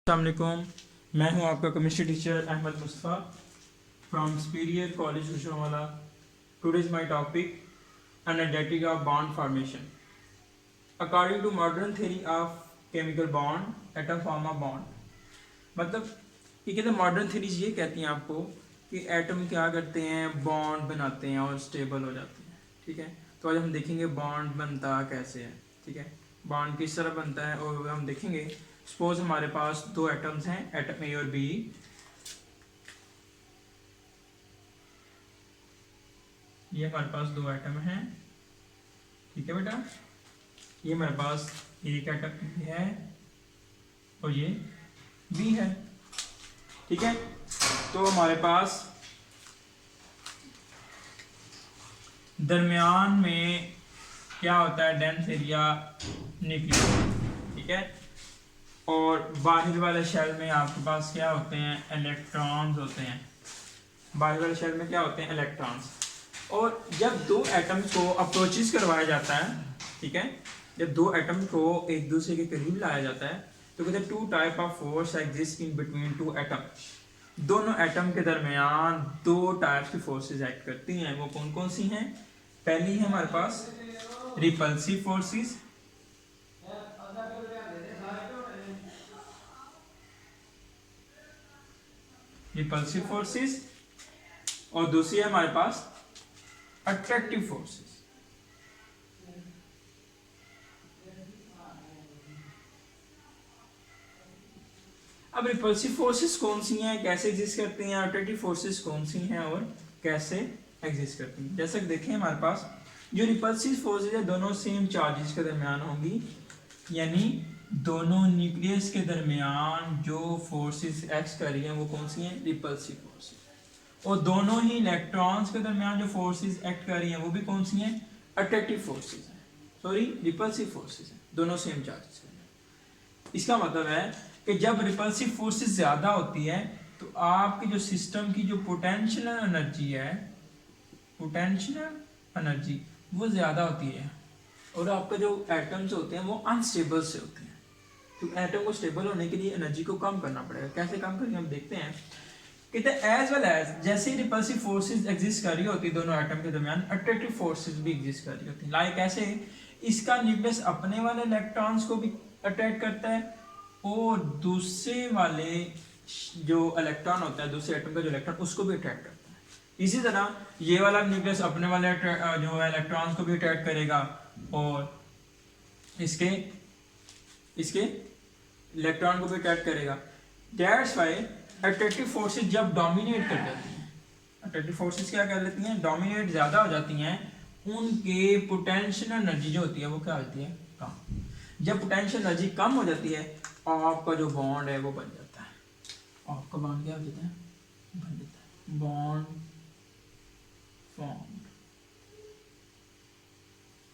अस्सलामुअलैकुम, मैं हूं आपका chemistry teacher Ahmad Mustafa from Superior College Gujranwala. Today's my topic energetic of bond formation. According to modern theory of chemical bond atom form of bond. मतलब ये कहते हैं मॉडर्न थ्योरीज ये कहती हैं आपको कि एटम क्या करते हैं, बॉन्ड बनाते हैं और स्टेबल हो जाते हैं। ठीक है, तो आज हम देखेंगे बॉन्ड बनता कैसे है। ठीक है, बॉन्ड किस तरह बनता है और हम देखेंगे। सपोज हमारे पास दो एटम्स हैं, एटम ए और बी। ये हमारे पास दो एटम हैं। ठीक है बेटा, ये हमारे पास एक एटम है और ये बी है। ठीक है, तो हमारे पास दरमियान में क्या होता है, डेंस एरिया न्यूक्लियस। ठीक है, और बाहर वाले शेल में आपके पास क्या होते हैं, इलेक्ट्रॉन्स होते हैं। बाहर वाले शेल में क्या होते हैं, इलेक्ट्रॉन्स। और जब दो एटम्स को अप्रोचेस करवाया जाता है, ठीक है, जब दो एटम को एक दूसरे के करीब लाया जाता है तो कहते हैं two type of force exist in between two atom. दोनों एटम के दरमियान दो टाइप्स की फोर्सेस एक्ट करती हैं। वो कौन कौन सी हैं? पहली है हमारे पास रिपल्सिव फोर्सेस। रिपल्सिव फोर्सेस और दूसरी है हमारे पास अट्रैक्टिव फोर्सेस। अब रिपल्सिव फोर्सेस कौन सी हैं, कैसे एग्जिस्ट करती हैं, अट्रैक्टिव फोर्सेस कौन सी हैं और कैसे एग्जिस्ट करती हैं। जैसा कि देखें हमारे पास जो रिपल्सिव फोर्सेस है दोनों सेम चार्जेस के दरमियान होंगी, यानी दोनों न्यूक्लियस के दरमियान जो फोर्सेस एक्ट कर रही हैं वो कौन सी हैं, रिपल्सिव फोर्सेस। और दोनों ही इलेक्ट्रॉन्स के दरमियान जो फोर्सेस एक्ट कर रही हैं वो भी कौन सी हैं, अट्रैक्टिव फोर्सेस हैं। सॉरी, रिपल्सिव फोर्सेस हैं, दोनों सेम चार्जेस के दरमियान। इसका मतलब है कि जब रिपल्सिव फोर्सेस ज़्यादा होती है तो आपके जो सिस्टम की जो पोटेंशियल एनर्जी है, पोटेंशियल एनर्जी वो ज़्यादा होती है और आपके जो एटम्स होते हैं वो अनस्टेबल से होते हैं। तो एटम को स्टेबल होने के लिए एनर्जी को कम करना पड़ेगा। कैसे कम करेंगे हम देखते हैं। कहते हैं एज वेल एज जैसे ही रिपल्सिव फोर्सेस एग्जिस्ट कर रही होती है दोनों एटम के दरमियान, अट्रैक्टिव फोर्सेस भी एग्जिस्ट कर रही होती है। लाइक ऐसे इसका न्यूक्लियस अपने वाले इलेक्ट्रॉन्स को भी अट्रैक्ट करता है और दूसरे वाले जो इलेक्ट्रॉन होता है, दूसरे एटम का जो इलेक्ट्रॉन उसको भी अट्रैक्ट करता है। इसी तरह ये वाला न्यूक्लियस अपने वाले जो है इलेक्ट्रॉन्स को भी अट्रैक्ट करेगा और इसके इसके इलेक्ट्रॉन को भी अट्रैक्ट करेगा। दैट्स व्हाई अट्रैक्टिव फोर्सेस जब डोमिनेट कर जाती हैं, अट्रैक्टिव फोर्सेस क्या कर लेती हैं, डोमिनेट ज़्यादा हो जाती हैं, उनके पोटेंशियल एनर्जी जो होती है वो क्या होती है, कम। जब पोटेंशियल एनर्जी कम हो जाती है आपका जो बॉन्ड है वो बन जाता है। आपका बॉन्ड क्या हो जाता है, बन जाता है, बॉन्ड फॉर्म।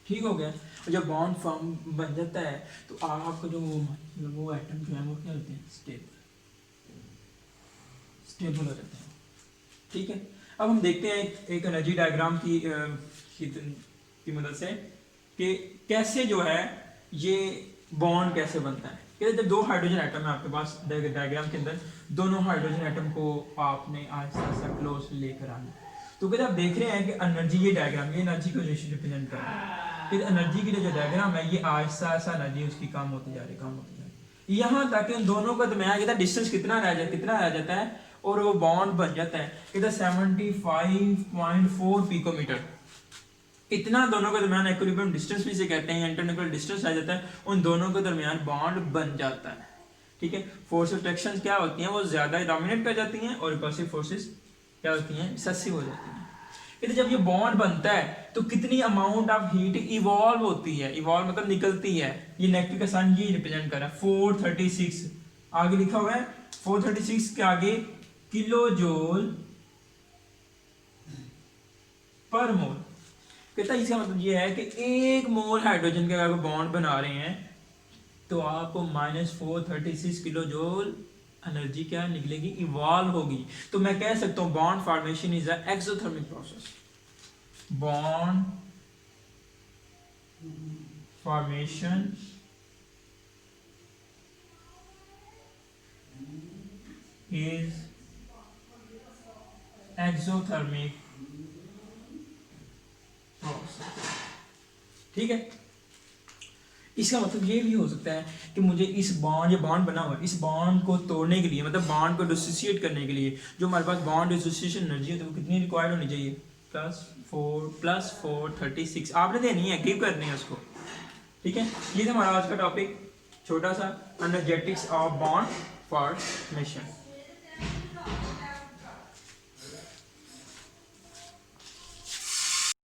ठीक हो गया। और जब बॉन्ड फॉर्म बन जाता है तो आपका जो वो एटम जो है वो क्या होते हैं, स्टेबल स्टेबल हो जाते हैं। ठीक है, अब हम देखते हैं एक एनर्जी डायग्राम की मदद से कि कैसे जो है ये बॉन्ड कैसे बनता है। कहते जब दो हाइड्रोजन एटम है आपके पास डायग्राम के अंदर, दोनों हाइड्रोजन एटम को आपने आहिस्ता आहिस्ता क्लोज लेकर आना। तो कहते आप देख रहे हैं कि एनर्जी, ये डायग्राम ये एनर्जी को रिप्रेजेंट कर रहा है। फिर एनर्जी के लिए जो डायग्राम है ये आहिस्ता आहिस्ता एनर्जी उसकी कम होती जा रही, कम होती जा रही, यहाँ तक उन दोनों का दरमियान डिस्टेंस कितना रह जाता है और वो बॉन्ड बन जाता है। कहते 75.4 पिकोमीटर। इतना दोनों के दरमियान इक्विलिब्रियम डिस्टेंस भी से कहते हैं, इंटरन्यूक्लियर डिस्टेंस आ जाता है, उन दोनों के दरमियान बॉन्ड बन जाता है। ठीक है, फोर्स अट्रैक्शन क्या होती हैं, वो ज्यादा डोमिनेट कर जाती हैं और रिपल्सिव फोर्सेस क्या होती हैं, एक्सेसिव हो जाती हैं। कहते जब ये बॉन्ड बनता है तो कितनी अमाउंट ऑफ हीट इवॉल्व होती है, इवॉल्व मतलब निकलती है। ये नेगेटिव का साइन ये रिप्रेजेंट कर रहा है 436, आगे लिखा हुआ है 436 के आगे किलो जूल पर मोल। कहता है इसका मतलब ये है कि एक मोल हाइड्रोजन के अगर बॉन्ड बना रहे हैं तो आपको -436 किलो जूल एनर्जी क्या निकलेगी, इवॉल्व होगी। तो मैं कह सकता हूं bond formation is a exothermic process. Bond formation is exothermic process। ठीक है, इसका मतलब ये भी हो सकता है कि मुझे इस बॉन्ड, ये बॉन्ड बना हुआ है, इस बॉन्ड को तोड़ने के लिए, मतलब बॉन्ड को डिसोसिएट करने के लिए जो हमारे पास बॉन्ड डिसोसिएशन एनर्जी है तो वो कितनी रिक्वायर्ड होनी चाहिए, +4 36 आपने देनी है, गिव करनी है उसको। ठीक है, ये था हमारा आज का टॉपिक, छोटा सा, एनर्जेटिक्स ऑफ बॉन्ड फॉर्मेशन।